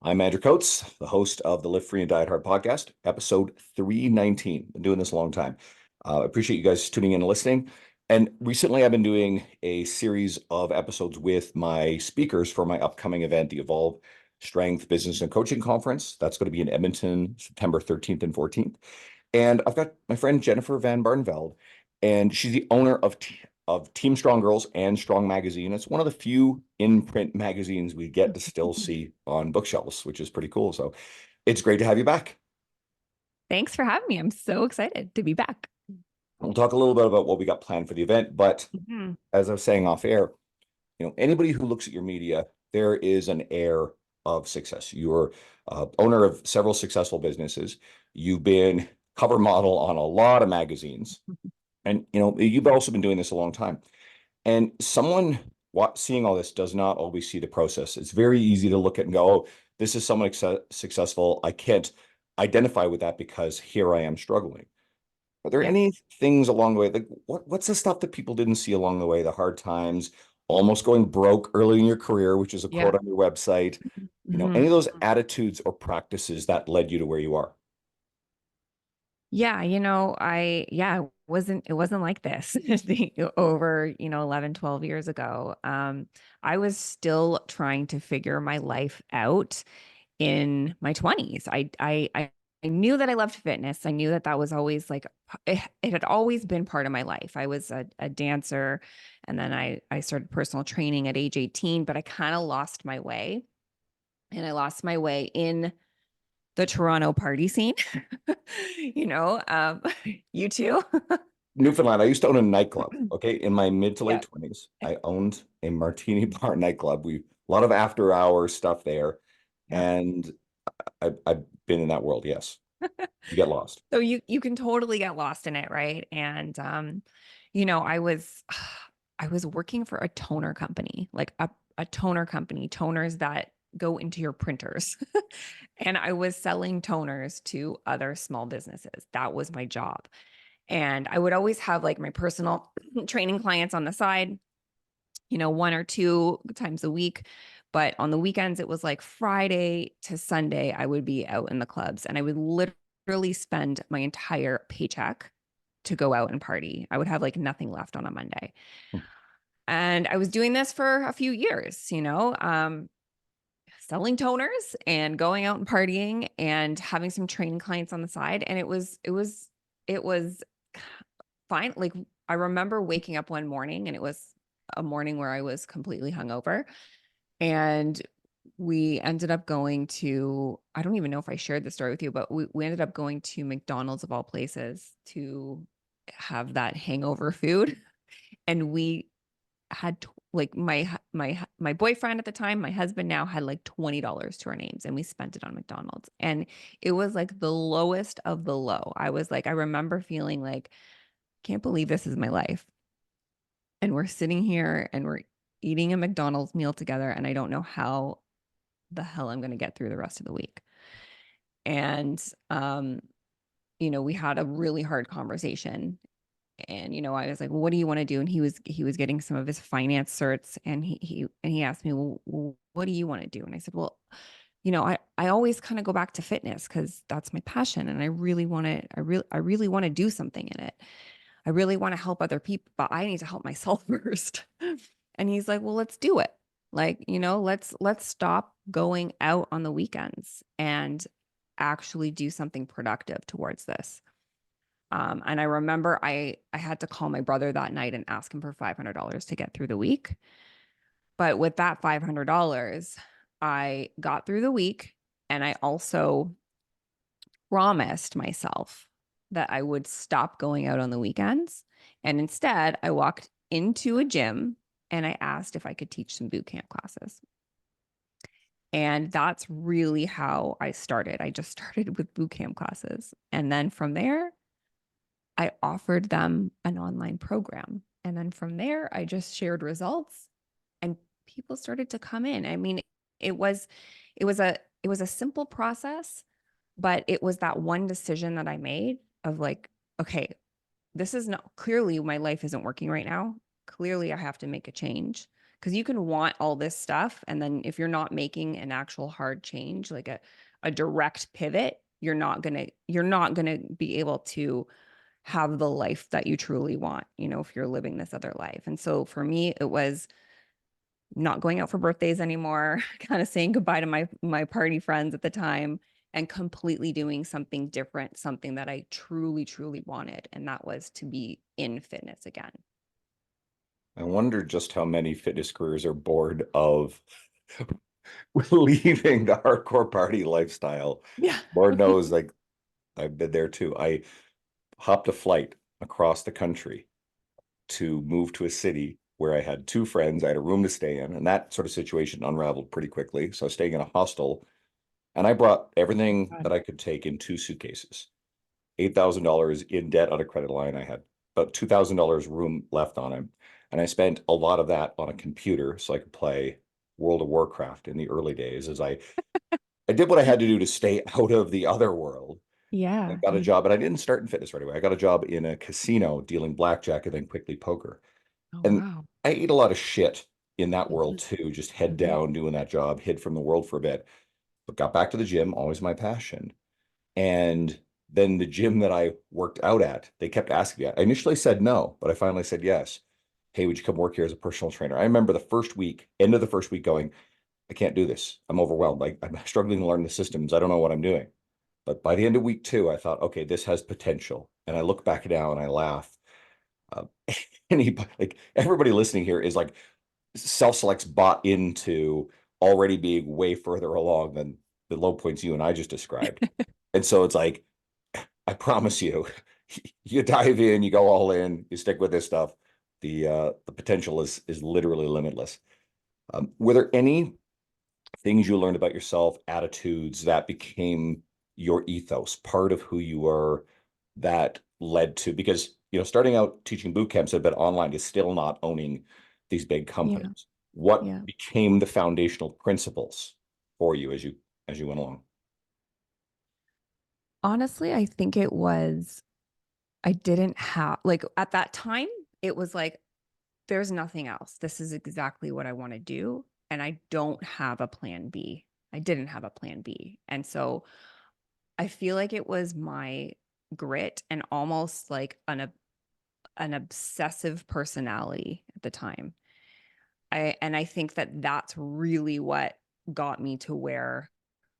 I'm Andrew Coates, the host of the Live Free and Diet Hard podcast, episode 319. Been doing this a long time. I appreciate you guys tuning in and listening. And recently, I've been doing a series of episodes with my speakers for my upcoming event, the Evolve Strength Business and Coaching Conference. That's going to be in Edmonton, September 13th and 14th. And I've got my friend Jennifer Van Barneveld, and she's the owner of Team Strong Girls and Strong Magazine. It's one of the few in-print magazines we get to still see on bookshelves, which is pretty cool. So it's great to have you back. Thanks for having me. I'm so excited to be back. We'll talk a little bit about what we got planned for the event, but as I was saying off air, anybody who looks at your media, there is an air of success. You're owner of several successful businesses. You've been cover model on a lot of magazines, and you've also been doing this a long time. And someone seeing all this does not always see the process. It's very easy to look at and go, "Oh, this is someone successful. I can't identify with that because here I am struggling." Are there Yeah. any things along the way? Like what's the stuff that people didn't see along the way? The hard times, almost going broke early in your career, which is a Yeah. quote on your website. Any of those attitudes or practices that led you to where you are? Yeah, it wasn't like this over, 11, 12 years ago. I was still trying to figure my life out in my 20s. I knew that I loved fitness. I knew that that was always like it had always been part of my life. I was a dancer, and then I started personal training at age 18, but I kind of lost my way. And I lost my way in the Toronto party scene. you know, um, you too. Newfoundland, I used to own a nightclub. Okay. In my mid to late Yeah. 20s, I owned a martini bar nightclub. A lot of after hours stuff there. Yeah. And I've been in that world. Yes. You get lost. So you can totally get lost in it, right? And I was I was working for a toner company, like a toner company, toners that go into your printers. And I was selling toners to other small businesses. That was my job. And I would always have like my personal training clients on the side, one or two times a week. But on the weekends, it was like Friday to Sunday, I would be out in the clubs, and I would literally spend my entire paycheck to go out and party. I would have like nothing left on a Monday. And I was doing this for a few years, selling toners and going out and partying and having some training clients on the side. And it was fine. Like, I remember waking up one morning, and it was a morning where I was completely hungover. And we ended up going to, I don't even know if I shared the story with you, but we ended up going to McDonald's of all places to have that hangover food. And we had like my boyfriend at the time, my husband now, had like $20 to our names, and we spent it on McDonald's. And it was like the lowest of the low. I remember feeling like, can't believe this is my life. And we're sitting here and we're eating a McDonald's meal together, and I don't know how the hell I'm going to get through the rest of the week. And we had a really hard conversation. And I was like, well, what do you want to do? And he was getting some of his finance certs, and he asked me, well, what do you want to do? And I said, well, I always kind of go back to fitness because that's my passion, and I really want to I really want to do something in it. I really want to help other people, but I need to help myself first. And he's like, well, let's do it. Like, let's stop going out on the weekends and actually do something productive towards this. And I remember I had to call my brother that night and ask him for $500 to get through the week. But with that $500, I got through the week, and I also promised myself that I would stop going out on the weekends. And instead, I walked into a gym and I asked if I could teach some boot camp classes. And that's really how I started. I just started with boot camp classes. And then from there, I offered them an online program. And then from there, I just shared results, and people started to come in. I mean, it was it was a simple process, but it was that one decision that I made of like, okay, this is not, clearly my life isn't working right now. Clearly I have to make a change, because you can want all this stuff, and then if you're not making an actual hard change, like a direct pivot, you're not gonna be able to have the life that you truly want, if you're living this other life. And so for me, it was not going out for birthdays anymore, kind of saying goodbye to my party friends at the time, and completely doing something different, something that I truly, truly wanted. And that was to be in fitness again. I wonder just how many fitness careers are bored of leaving the hardcore party lifestyle. Yeah. Lord knows, like I've been there too. I hopped a flight across the country to move to a city where I had two friends. I had a room to stay in, and that sort of situation unraveled pretty quickly. So I was staying in a hostel, and I brought everything God. that I could take in two suitcases. $8,000 in debt on a credit line. I had about $2,000 room left on him. And I spent a lot of that on a computer so I could play World of Warcraft in the early days as I did what I had to do to stay out of the other world. I Yeah. got a job, and I didn't start in fitness right away. I got a job in a casino dealing blackjack and then quickly poker. Oh, And wow. I ate a lot of shit in that world Mhm, too, just head mhm. down doing that job, hid from the world for a bit, but got back to the gym, always my passion. And then the gym that I worked out at, they kept asking me. I initially said no, but I finally said yes. Hey, would you come work here as a personal trainer? I remember the first week, end of the first week going, I can't do this. I'm overwhelmed. I'm struggling to learn the systems. I don't know what I'm doing. But by the end of week two, I thought, okay, this has potential. And I look back now and I laugh. Uh, like everybody listening here is like self-selects bought into already being way further along than the low points you and I just described. And so it's like, I promise you, you dive in, you go all in, you stick with this stuff. The potential is literally limitless. Were there any things you learned about yourself, attitudes that became your ethos, part of who you were, that led to, because starting out teaching boot camps have been online is still not owning these big Yeah. companies. What Yeah. became the foundational principles for you as you went along? Honestly, I think it was, I didn't have, like, at that time, it was like, there's nothing else. This is exactly what I want to do. And I don't have a plan B. I didn't have a plan B. And so I feel like it was my grit and almost like an obsessive personality at the time. And I think that that's really what got me to where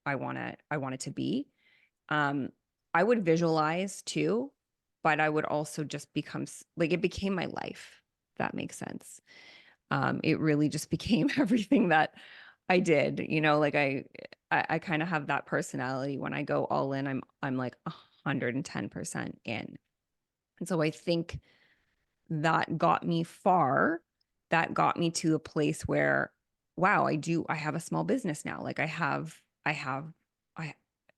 I wanted to be. Um, I would visualize too, but I would also just like it became my life. If that makes sense. It really just became everything that I did. Like I kind of have that personality. When I go all in, I'm like 110% in. And so I think that got me far. That got me to a place where, wow, I have a small business now. Like I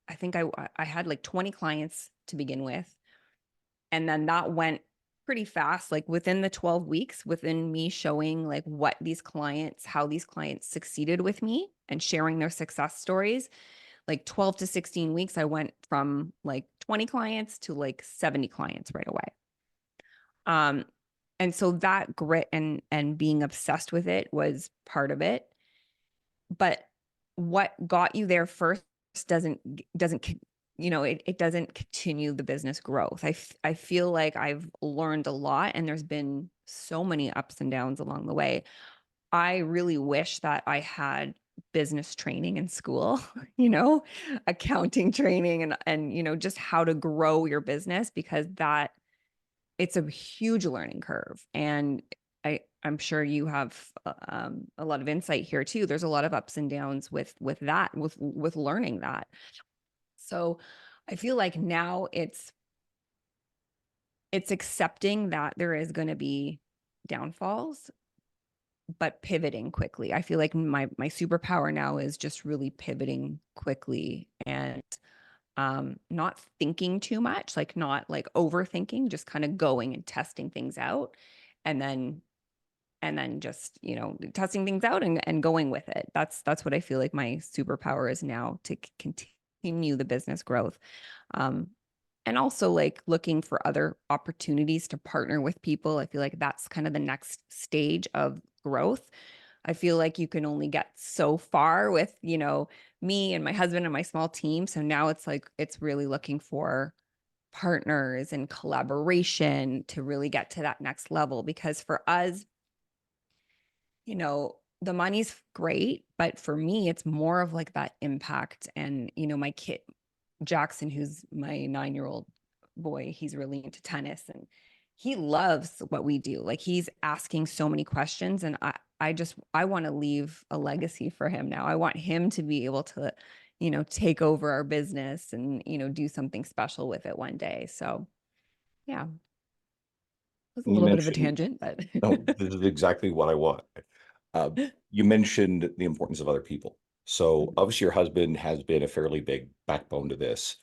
I think I had like 20 clients to begin with. And then that went pretty fast, like within the 12 weeks, within me showing like how these clients succeeded with me and sharing their success stories. Like 12 to 16 weeks, I went from like 20 clients to like 70 clients right away. Um, and so that grit and being obsessed with it was part of it. But what got you there first doesn't it doesn't continue the business growth. I feel like I've learned a lot, and there's been so many ups and downs along the way. I really wish that I had business training in school, accounting training, and just how to grow your business, because that it's a huge learning curve. And I'm sure you have a lot of insight here too. There's a lot of ups and downs with that, with learning that. So I feel like now it's accepting that there is going to be downfalls, but pivoting quickly. I feel like my superpower now is just really pivoting quickly, and not thinking too much, like not like overthinking, just kind of going and testing things out, and then just testing things out and going with it. That's what I feel like my superpower is now, to continue the business growth. um and also like looking for other opportunities to partner with people. I feel like that's kind of the next stage of growth. I feel like you can only get so far with, me and my husband and my small team. So now it's like, it's really looking for partners and collaboration to really get to that next level. Because for us, the money's great, but for me, it's more of like that impact. And, my kid, Jackson, who's my 9-year-old boy, he's really into tennis and he loves what we do. Like he's asking so many questions. And I want to leave a legacy for him now. I want him to be able to, take over our business and, do something special with it one day. So yeah, it was a You little bit of a mentioned, tangent, but oh, this is exactly what I want. Uh, you mentioned the importance of other people. So obviously your husband has been a fairly big backbone to this.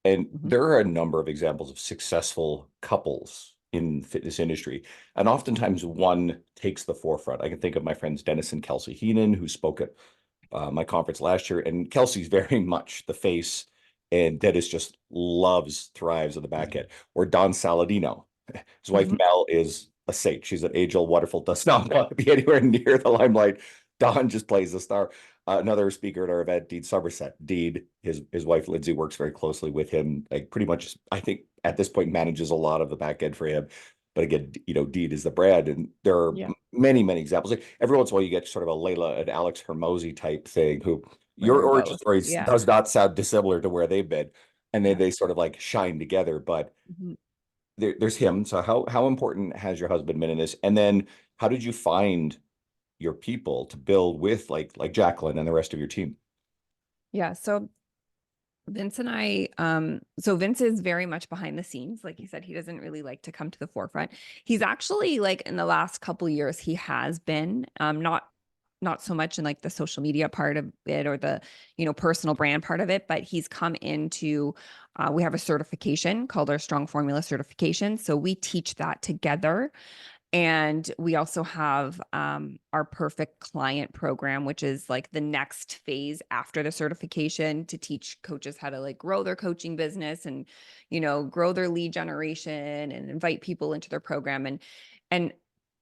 And Mhm. there are a number of examples of successful couples in fitness industry. And oftentimes one takes the forefront. I can think of my friends Dennis and Kelsey Heenan, who spoke at my conference last year. And Kelsey's very much the face, and Dennis just loves, thrives on the back end. Or Don Saladino. His wife Mhm. Mel is a saint. She's an age-old wonderful, does not want to be anywhere near the limelight. Don just plays the star. Another speaker at our event, Dean Somerset. Dean, his wife Lindsay works very closely with him. Like pretty much, I think at this point manages a lot of the back end for him. But again, Dean is the brand, and there are Yeah. many, many examples. Like every once in a while, you get sort of a Layla and Alex Hermosi type thing, who Where your they're origin both. stories Yeah. does not sound dissimilar to where they've been, and then Yeah. they sort of like shine together. But Mhm. there's him. So how important has your husband been in this? And then how did you find your people to build with, like Jacqueline and the rest of your team? Yeah. So Vince and so Vince is very much behind the scenes. Like you said, he doesn't really like to come to the forefront. He's actually like in the last couple of years, he has been, not so much in like the social media part of it or the, personal brand part of it, but he's come into, we have a certification called our Strong Formula certification. So we teach that together. And we also have our perfect client program, which is like the next phase after the certification to teach coaches how to like grow their coaching business and, grow their lead generation and invite people into their program. And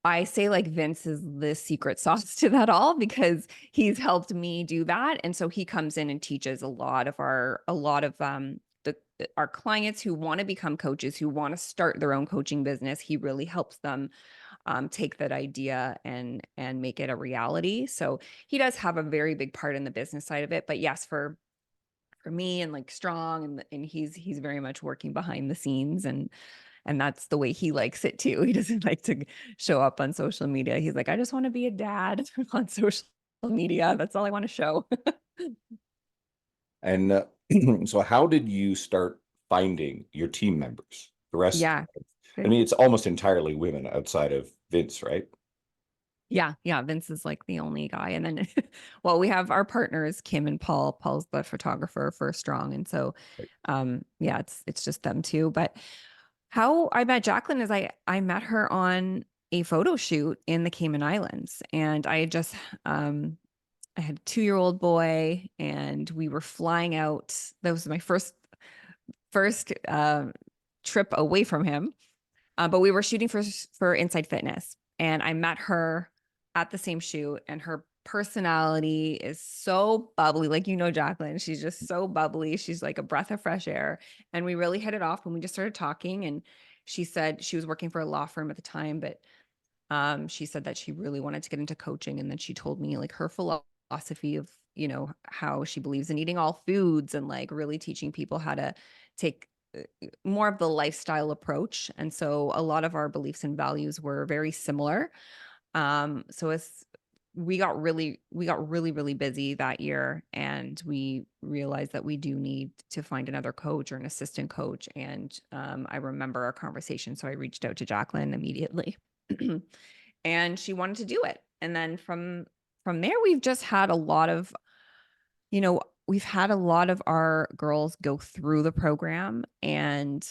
I say like Vince is the secret sauce to that all because he's helped me do that. And so he comes in and teaches a lot of our clients who want to become coaches, who want to start their own coaching business. He really helps them take that idea and make it a reality. So he does have a very big part in the business side of it. But yes, for me and like Strong and he's very much working behind the scenes and that's the way he likes it too. He doesn't like to show up on social media. He's like, I just want to be a dad on social media. That's all I want to show. And so how did you start finding your team members? The rest, Yeah. I mean, it's almost entirely women outside of Vince, right? Yeah, yeah, Vince is like the only guy, and then well, we have our partners, Kim and Paul. Paul's the photographer for Strong, and so, yeah, it's just them two. But how I met Jacqueline is I met her on a photo shoot in the Cayman Islands, and um, I had a 2-year-old boy, and we were flying out. That was my first trip away from him, but we were shooting for Inside Fitness, and I met her at the same shoot, and her personality is so bubbly. Like Jacqueline, she's just so bubbly. She's like a breath of fresh air, and we really hit it off when we just started talking. And she said she was working for a law firm at the time, but she said that she really wanted to get into coaching, and then she told me like her philosophy of how she believes in eating all foods and like really teaching people how to take more of the lifestyle approach. And so a lot of our beliefs and values were very similar. So as we got really, really busy that year, and we realized that we do need to find another coach or an assistant coach. And I remember our conversation. So I reached out to Jacqueline immediately. And she wanted to do it. And then from there, we've just had a lot of, we've had a lot of our girls go through the program and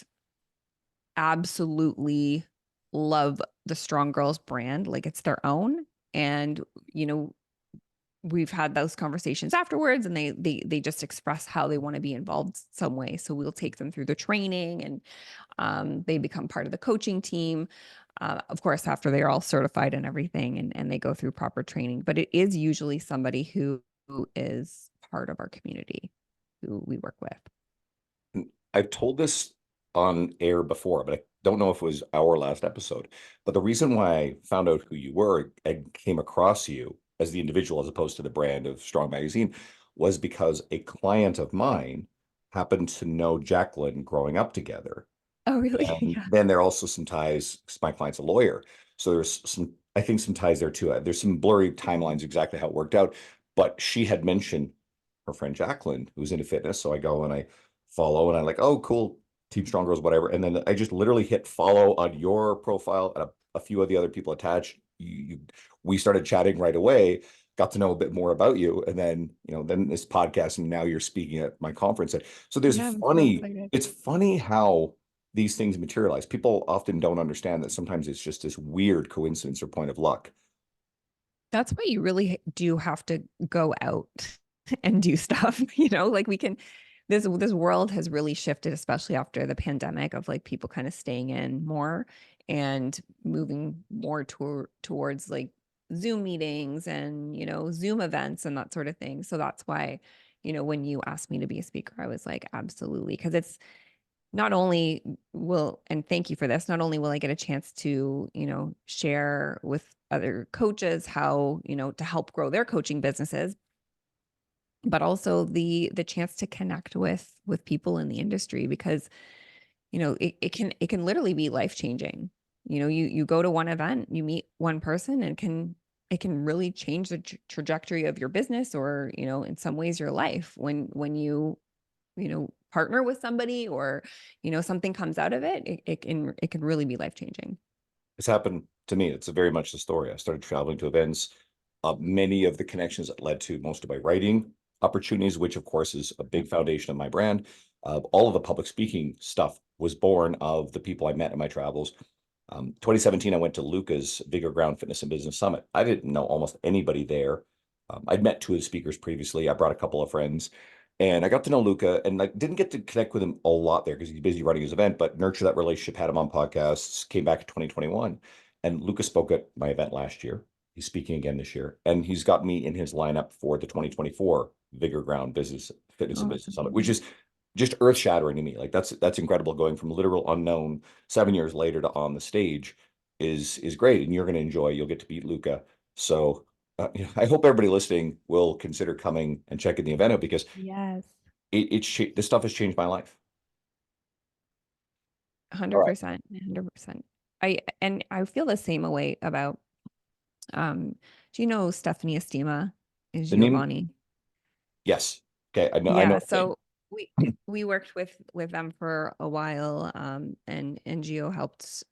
absolutely love the Strong Girls brand like it's their own. And, you know, we've had those conversations afterwards, and they just express how they want to be involved some way. So we'll take them through the training, and they become part of the coaching team. Of course, after they're all certified and everything, and they go through proper training. But it is usually somebody who is part of our community who we work with. I've told this on air before, but I don't know if it was our last episode. But the reason why I found out who you were and came across you as the individual as opposed to the brand of Strong Magazine was because a client of mine happened to know Jacqueline growing up together. Oh, really? And Yeah. then there are also some ties, 'cause my client's a lawyer. So there's some, I think some ties there too. There's some blurry timelines exactly how it worked out. But she had mentioned her friend Jacqueline, who's into fitness. So I go and I follow and I'm like, oh, cool, Team Strong Girls, whatever. And then I just literally hit follow on your profile and a few of the other people attached. We started chatting right away, got to know a bit more about you. And then, then this podcast, and now you're speaking at my conference. So Yeah, I'm so excited. it's funny how these things materialize. People often don't understand that sometimes it's just this weird coincidence or point of luck. That's why you really do have to go out and do stuff, like we can this world has really shifted, especially after the pandemic, of like people kind of staying in more and moving more towards like Zoom meetings and, Zoom events and that sort of thing. So that's why, when you asked me to be a speaker, I was like, absolutely. Because it's not only and thank you for this, not only will I get a chance to, share with other coaches how, to help grow their coaching businesses, but also the chance to connect with people in the industry, because, it can literally be life changing. You go to one event, you meet one person, and it can really change the trajectory of your business, or, in some ways your life, when you partner with somebody, or, something comes out of it, it can really be life changing. It's happened to me. It's very much the story. I started traveling to events. Many of the connections that led to most of my writing opportunities, which of course is a big foundation of my brand. All of the public speaking stuff was born of the people I met in my travels. 2017, I went to Luca's Bigger Ground Fitness and Business Summit. I didn't know almost anybody there. I'd met two of the speakers previously. I brought a couple of friends, and I got to know Luca, and I didn't get to connect with him a lot there because he's busy running his event, but nurture that relationship, had him on podcasts, came back in 2021. And Luca spoke at my event last year. He's speaking again this year, and he's got me in his lineup for the 2024 Vigor Ground Business Fitness and Oh, that's Business Summit, which amazing. is just earth shattering to me. Like that's incredible. Going from literal unknown 7 years later to on the stage is great, and you're going to enjoy. You'll get to beat Luca. So I hope everybody listening will consider coming and checking the event out because Yes. this stuff has changed my life. All right, 100%. 100%. I feel the same way about, um do you know Stephanie Estima is the name, Giovanni? yes, okay, I know Yeah, the name. so we worked with them for a while, and Gio helped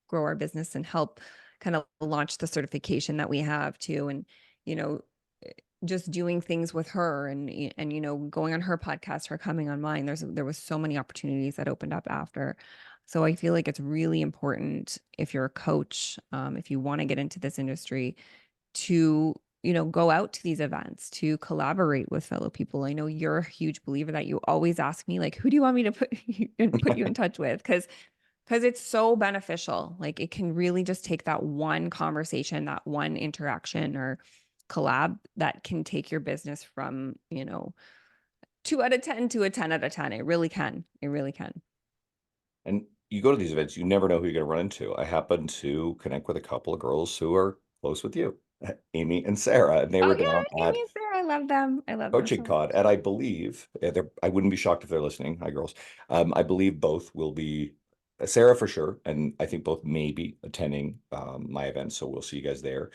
grow our business and help kind of launch the certification that we have too, and you know eh, just doing things with her, and going on her podcast, her coming on mine. There was so many opportunities that opened up after. So I feel like it's really important, if you're a coach, if you want to get into this industry, to go out to these events, to collaborate with fellow people. I know you're a huge believer that you always ask me, like, who do you want me to put you in touch with? Because it's so beneficial. Like, it can really just take that one conversation, that one interaction or collab, that can take your business from 2 out of 10 to a 10 out of 10. It really can. It really can. And you go to these events, you never know who you're going to run into. I happen to connect with a couple of girls who are close with you, Amy and Sarah, and they Oh were down yeah, at Amy and Sarah, I love them. I love them Coaching so much. Con, and I believe I wouldn't be shocked if they're listening. Hi, girls. I believe both will be Sarah for sure, and I think both may be attending my event. So we'll see you guys there.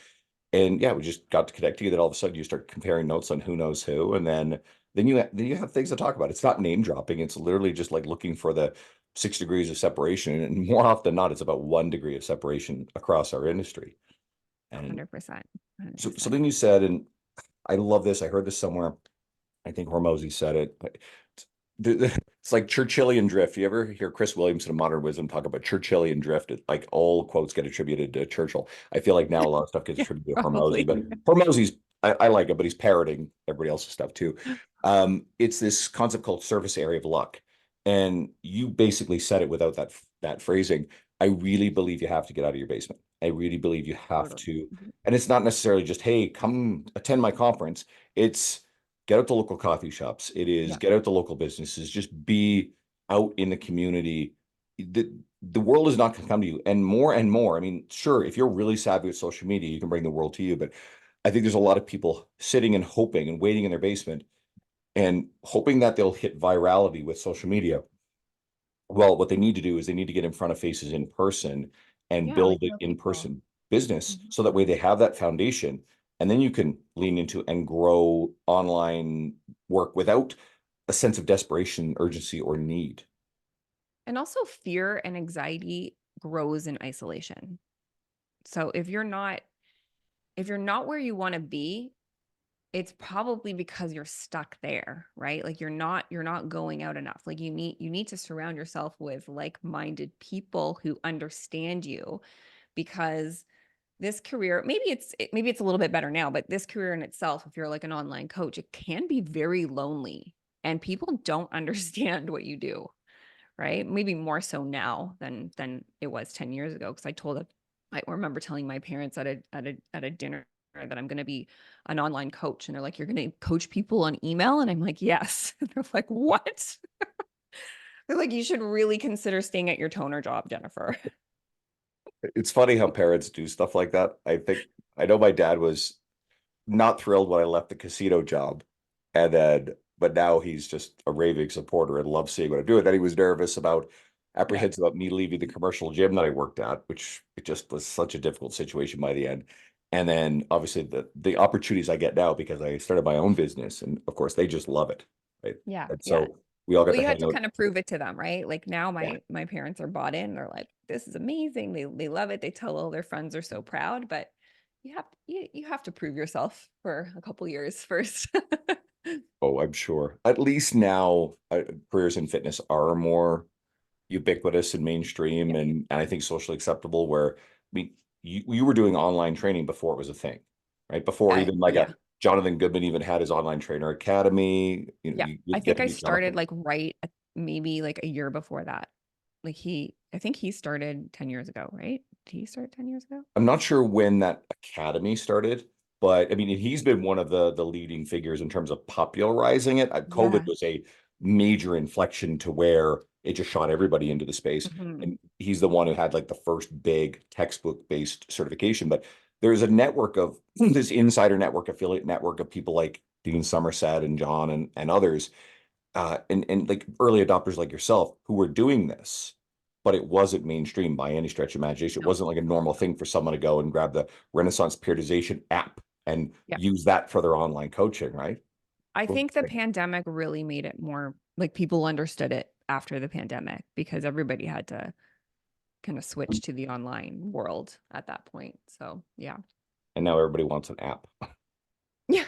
And yeah, we just got to connect to you. Then all of a sudden, you start comparing notes on who knows who, and then you have things to talk about. It's not name dropping. It's literally just like looking for the 6 degrees of separation, and more often than not, it's about 1 degree of separation across our industry. And 100%. so 100%. then you said, and I love this. I heard this somewhere. I think Hormozy said it. It's like Churchillian drift. You ever hear Chris Williamson of Modern Wisdom talk about Churchillian drift? Like all quotes get attributed to Churchill. I feel like now a lot of stuff gets Yeah, attributed to Hormozy, probably. but Hormozy's I like it, but he's parroting everybody else's stuff too. It's this concept called surface area of luck, and you basically said it without that phrasing. I really believe you have to get out of your basement. I really believe you have Totally. to, Mhm. and it's not necessarily just, hey, come attend my conference. It's get out to local coffee shops. It is Yeah. get out to local businesses. Just be out in the community. The world is not going to come to you. And more and more, I mean, sure, if you're really savvy with social media, you can bring the world to you. But I think there's a lot of people sitting and hoping and waiting in their basement and hoping that they'll hit virality with social media. Well, what they need to do is they need to get in front of faces in person and Yeah, like build an real people. in-person business Mhm. so that way they have that foundation and then you can lean into and grow online work without a sense of desperation, urgency, or need. And also fear and anxiety grows in isolation. So if you're not where you want to be, it's probably because you're stuck there, right? Like you're not going out enough. Like you need to surround yourself with like-minded people who understand you, because this career, maybe it's a little bit better now, but this career in itself, if you're like an online coach, it can be very lonely and people don't understand what you do, right? Maybe more so now than it was 10 years ago. Because I remember telling my parents at a dinner that I'm going to be an online coach, and they're like, "You're going to coach people on email?" And I'm like, "Yes." And they're like, "What?" They're like, "You should really consider staying at your toner job, Jennifer." It's funny how parents do stuff like that. I know my dad was not thrilled when I left the casino job. And then, but now he's just a raving supporter and loves seeing what I'm doing. Then he was nervous about, Yeah. apprehensive about me leaving the commercial gym that I worked at, which it just was such a difficult situation by the end. And then obviously the opportunities I get now because I started my own business, and of course they just love it, right? Yeah. And Yeah. so we all got Well, to you had hang to out. kind of prove it to them, right? Like now Yeah. my parents are bought in. They're like, "This is amazing." They love it. They tell all their friends are so proud, but you have to prove yourself for a couple years first. Oh, I'm sure. At least now, careers in fitness are more ubiquitous and mainstream Yeah. and I think socially acceptable where I mean you were doing online training before it was a thing, right? Before Yeah. even like a Yeah. Jonathan Goodman even had his online trainer academy, you know, Yeah. you I get think to I meet started Jonathan. like maybe like a year before that. I think he started 10 years ago, right? Did he start 10 years ago? I'm not sure when that academy started, but I mean, he's been one of the leading figures in terms of popularizing it. COVID Yeah. was a major inflection to where it just shot everybody into the space. Mhm. And he's the one who had like the first big textbook-based certification. But there's a network of this insider network, affiliate network of people like Dean Somerset and John and others and like early adopters like yourself who were doing this, but it wasn't mainstream by any stretch of imagination. It No. wasn't like a normal thing for someone to go and grab the Renaissance periodization app and Yeah. use that for their online coaching, right? I think the pandemic really made it more like people understood it after the pandemic because everybody had to kind of switch to the online world at that point. So, yeah. And now everybody wants an app. Yeah.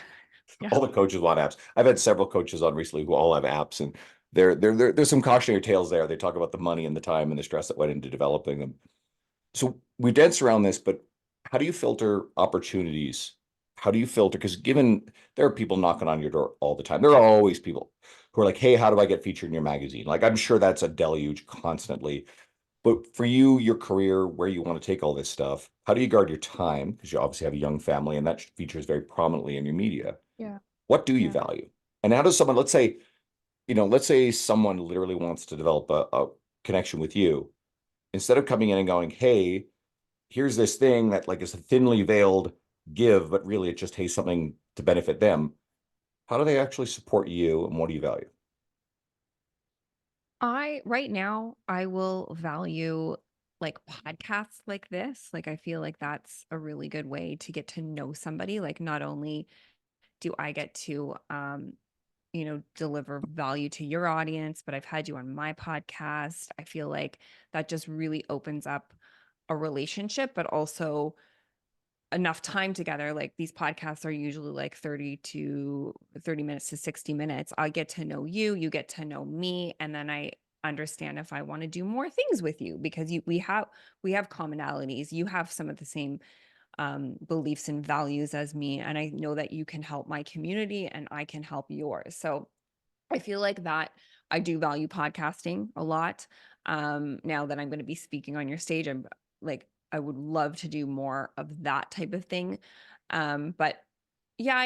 Yeah. All the coaches want apps. I've had several coaches on recently who all have apps, and there's some cautionary tales there. They talk about the money and the time and the stress that went into developing them. So we danced around this, but how do you filter opportunities? How do you filter? Because given there are people knocking on your door all the time, there are always people who are like, "Hey, how do I get featured in your magazine?" Like I'm sure that's a deluge constantly. But for you, your career, where you want to take all this stuff, how do you guard your time? Because you obviously have a young family, and that features very prominently in your media. Yeah. What do you Yeah. value? And how does someone, let's say someone literally wants to develop a connection with you, instead of coming in and going, "Hey, here's this thing that like is a thinly veiled give, but really it's just, hey, something to benefit them." How do they actually support you and what do you value? Right now, I will value like podcasts like this. Like, I feel like that's a really good way to get to know somebody. Like, not only do I get to, deliver value to your audience, but I've had you on my podcast. I feel like that just really opens up a relationship, but also enough time together. Like these podcasts are usually like 30 minutes to 60 minutes. I get to know you, you get to know me, and then I understand if I want to do more things with you because we have commonalities. You have some of the same beliefs and values as me, and I know that you can help my community and I can help yours. So I feel like that I do value podcasting a lot. Now that I'm going to be speaking on your stage, I'm like, I would love to do more of that type of thing. But yeah,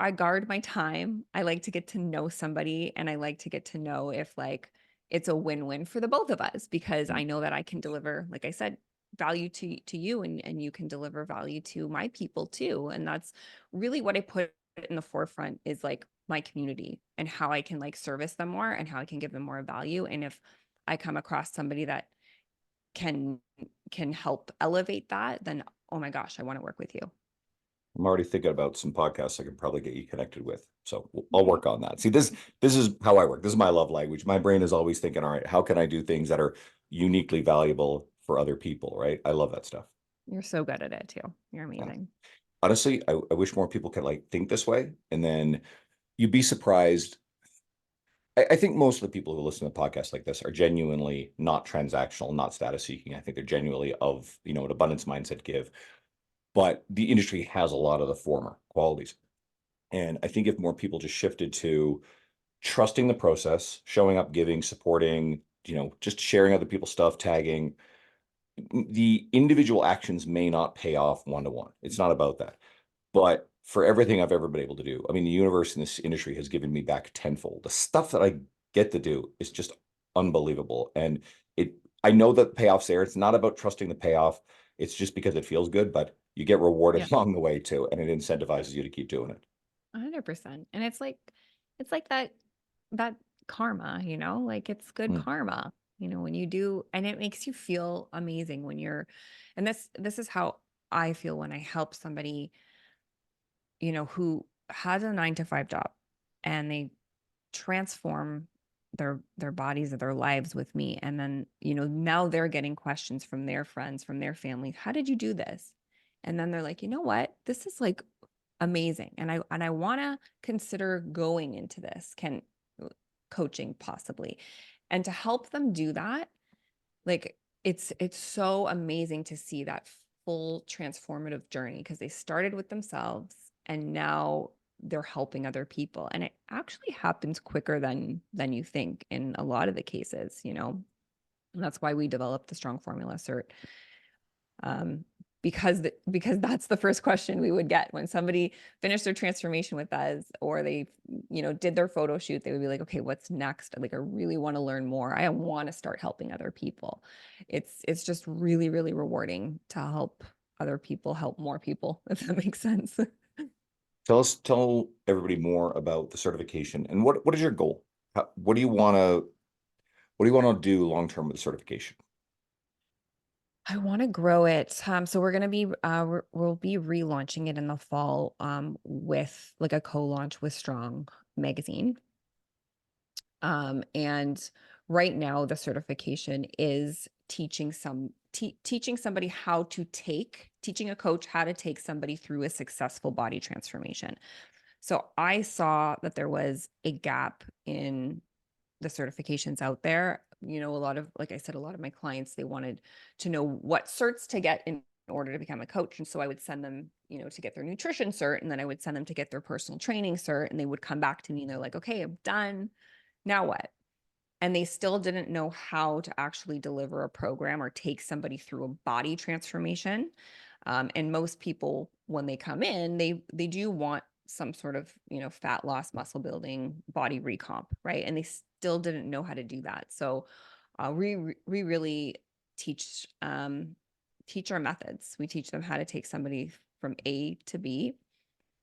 I guard my time. I like to get to know somebody, and I like to get to know if like it's a win-win for the both of us, because I know that I can deliver, like I said, value to you, and you can deliver value to my people too. And that's really what I put in the forefront, is like my community and how I can like service them more and how I can give them more value. And if I come across somebody that can can help elevate that, then oh my gosh, I want to work with you. I'm already thinking about some podcasts I could probably get you connected with. So I'll Okay. work on that. See, this is how I work. This is my love language. My brain is always thinking, all right, how can I do things that are uniquely valuable for other people, right? I love that stuff. You're so good at it too. You're Yeah. amazing. Honestly, I wish more people could like think this way. And then you'd be surprised. I think most of the people who listen to podcasts like this are genuinely not transactional, not status seeking. I think they're genuinely of, an abundance mindset give. But the industry has a lot of the former qualities. And I think if more people just shifted to trusting the process, showing up, giving, supporting, just sharing other people's stuff, tagging, the individual actions may not pay off one to one. It's not about that. But for everything I've ever been able to do, I mean, the universe in this industry has given me back tenfold. The stuff that I get to do is just unbelievable. And I know that payoff's there. It's not about trusting the payoff. It's just because it feels good, but you get rewarded Yeah. along the way too. And it incentivizes you to keep doing it. 100%. And it's like that karma, like it's good Mm. karma, when you do, and it makes you feel amazing when you're, and this is how I feel when I help somebody, who has a 9 to 5 job, and they transform their bodies or their lives with me. And then, now they're getting questions from their friends, from their family. How did you do this? And then they're like, you know what? This is like amazing. And I want to consider going into this, can coaching possibly. And to help them do that, like it's so amazing to see that full transformative journey, because they started with themselves and now they're helping other people, and it actually happens quicker than you think in a lot of the cases. And that's why we developed the strong formula cert, um, because that's the first question we would get when somebody finished their transformation with us, or they did their photo shoot. They would be like, okay, what's next? Like, I really want to learn more. I want to start helping other people. It's just really, really rewarding to help other people help more people, if that makes sense. Tell everybody more about the certification and what is your goal? What do you want to do long term with the certification? I want to grow it. So we're gonna be we'll be relaunching it in the fall, with like a co-launch with Strong Magazine. And right now, the certification is teaching somebody how to teaching a coach how to take somebody through a successful body transformation. So I saw that there was a gap in the certifications out there. A lot of, like I said, a lot of my clients, they wanted to know what certs to get in order to become a coach. And so I would send them, to get their nutrition cert, and then I would send them to get their personal training cert, and they would come back to me and they're like, okay, I'm done. Now what? And they still didn't know how to actually deliver a program or take somebody through a body transformation. And most people, when they come in, they do want some sort of fat loss, muscle building, body recomp, right? And they still didn't know how to do that. So we really teach teach our methods. We teach them how to take somebody from A to B,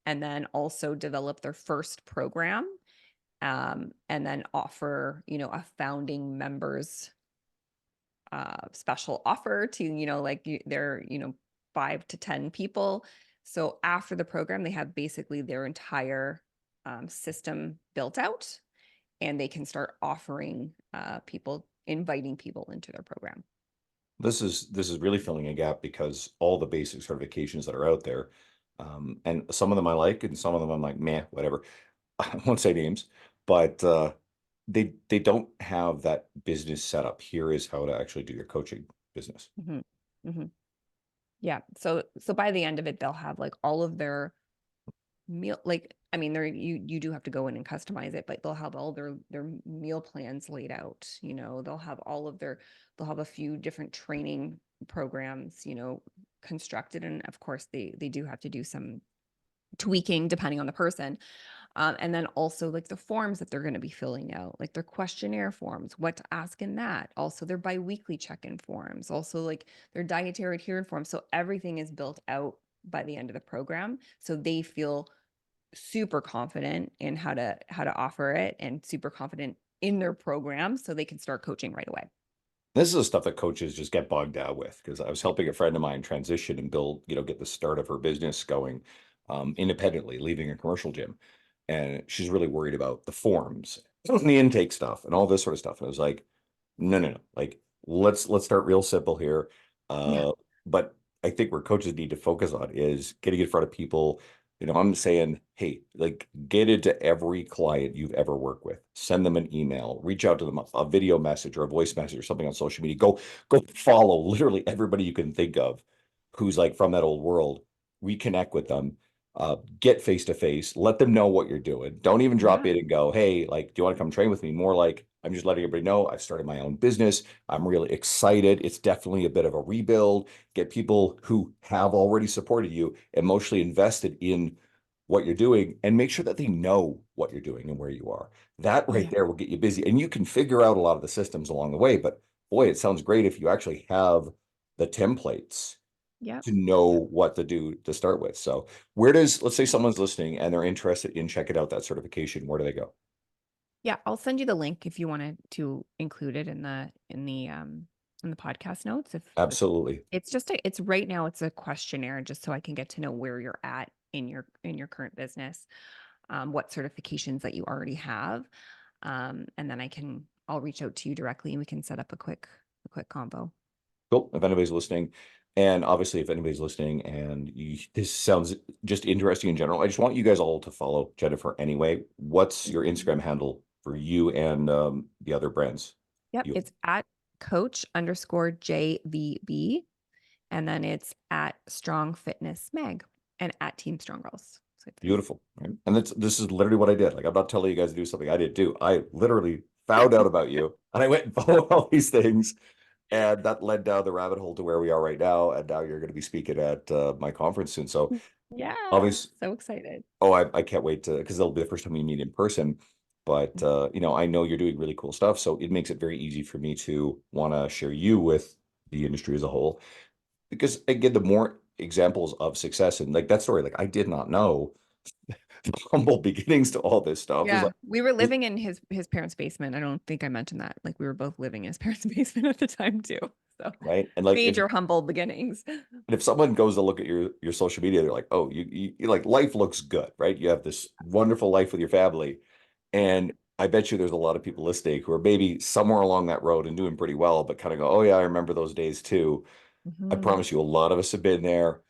and then also develop their first program, and then offer, a founding members special offer to, like they're, 5 to 10 people. So after the program, they have basically their entire system built out, and they can start offering inviting people into their program. This is really filling a gap because all the basic certifications that are out there, and some of them I like, and some of them I'm like, meh, whatever. I won't say names, but they don't have that business setup. Here is how to actually do your coaching business. Hmm. Hmm. Yeah. So by the end of it, they'll have like all of their meal, like, I mean, you do have to go in and customize it, but they'll have all their meal plans laid out, they'll have they'll have a few different training programs, constructed. And of course they do have to do some tweaking depending on the person. And then also like the forms that they're going to be filling out, like their questionnaire forms, what to ask in that. Also their biweekly check-in forms, also like their dietary adherence forms. So everything is built out by the end of the program. So they feel super confident in how to offer it and super confident in their program so they can start coaching right away. This is the stuff that coaches just get bogged down with, because I was helping a friend of mine transition and build, get the start of her business going independently, leaving a commercial gym. And she's really worried about the forms, the intake stuff, and all this sort of stuff. And I was like, no, no, no. Like, let's start real simple here. Yeah. But I think where coaches need to focus on is getting in front of people. I'm saying, hey, like, get into every client you've ever worked with. Send them an email, reach out to them, a video message or a voice message or something on social media. Go follow literally everybody you can think of who's like from that old world. Reconnect with them. Get face to face, let them know what you're doing. Don't even drop Yeah. in and go, hey, like, do you want to come train with me? More like, I'm just letting everybody know I've started my own business. I'm really excited. It's definitely a bit of a rebuild. Get people who have already supported you emotionally invested in what you're doing, and make sure that they know what you're doing and where you are. That right Yeah. there will get you busy. And you can figure out a lot of the systems along the way. But boy, it sounds great if you actually have the templates Yep. to know Yep. what to do to start with. So where does, let's say Yeah. someone's listening and they're interested in checking out that certification, where do they go? Yeah, I'll send you the link if you wanted to include it in the podcast notes. If Absolutely. it's just it's right now it's a questionnaire just so I can get to know where you're at in your current business, what certifications that you already have. And then I'll reach out to you directly and we can set up a quick combo. Cool. If anybody's listening, and obviously if anybody's listening and this sounds just interesting in general, I just want you guys all to follow Jennifer anyway. What's your Instagram handle for you and the other brands? Yep, You it's at coach_JVB, and then it's at Strong Fitness Mag and at Team Strong Girls. So three. Beautiful. Right? And this is literally what I did. Like, I'm not telling you guys to do something I didn't do. I literally found out about you and I went and followed all these things. And that led down the rabbit hole to where we are right now. And now you're going to be speaking at my conference soon. So Yeah, obviously, so excited. oh, I can't wait to, because it'll be the first time we meet in person. But I know you're doing really cool stuff. So it makes it very easy for me to want to share you with the industry as a whole. Because again, the more examples of success and like that story, like I did not know the humble beginnings to all this stuff. Is Yeah, like, we were is living in his parents' basement. I don't think I mentioned that. Like we were both living in his parents' basement at the time too. So right. And like major humble beginnings. if someone goes to look at your social media, they're like, oh, you like life looks good, right? You have this wonderful life with your family. Yeah. And I bet you there's a lot of people listening who are maybe somewhere along that road and doing pretty well, but kind of go, oh yeah, I remember those days too. I Mhm. promise you, a lot of us have been there.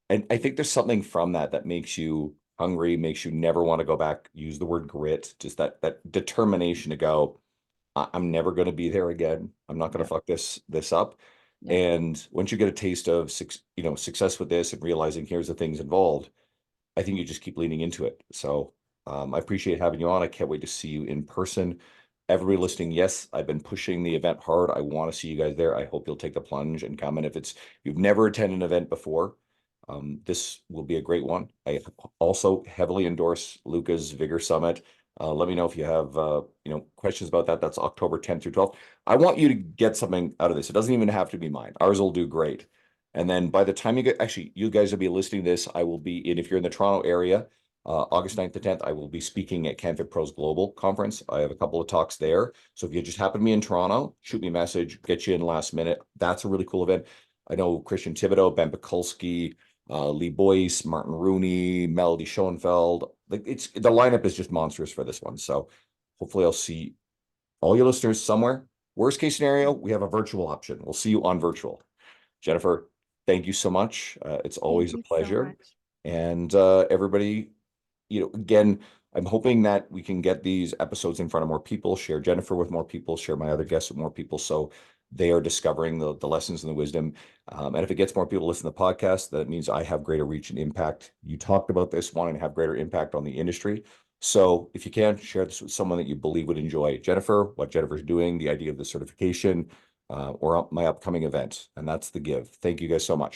And I think there's something from that that makes you hungry, makes you never want to go back, use the word grit, just that determination to go, I'm never going to be there again. I'm not going to Yep. fuck this up. Yep. And once you get a taste of success with this and realizing here's the things involved, I think you just keep leaning into it. So I appreciate having you on. I can't wait to see you in person. Everybody listening, yes, I've been pushing the event hard. I want to see you guys there. I hope you'll take the plunge and come. And if you've never attended an event before, this will be a great one. I also heavily endorse Luca's Vigor Summit. Let me know if you have questions about that. That's October 10th through 12th. I want you to get something out of this. It doesn't even have to be mine. Ours will do great. And then by the time you guys will be listening to this, I will be in, if you're in the Toronto area, August 9th to 10th, I will be speaking at CanFit Pros Global Conference. I have a couple of talks there. So if you just happen to be in Toronto, shoot me a message, get you in last minute. That's a really cool event. I know Christian Thibodeau, Ben Pekulski, Lee Boyce, Martin Rooney, Melody Schoenfeld. Like the lineup is just monstrous for this one. So hopefully I'll see all your listeners somewhere. Worst case scenario, we have a virtual option. We'll see you on virtual. Jennifer, thank you so much. It's Thank always a you so pleasure. much. And everybody, again, I'm hoping that we can get these episodes in front of more people, share Jennifer with more people, share my other guests with more people. So they are discovering the lessons and the wisdom. And if it gets more people to listen to the podcast, that means I have greater reach and impact. You talked about this, wanting to have greater impact on the industry. So if you can, share this with someone that you believe would enjoy Jennifer, what Jennifer's doing, the idea of the certification, or my upcoming event. And that's the give. Thank you guys so much.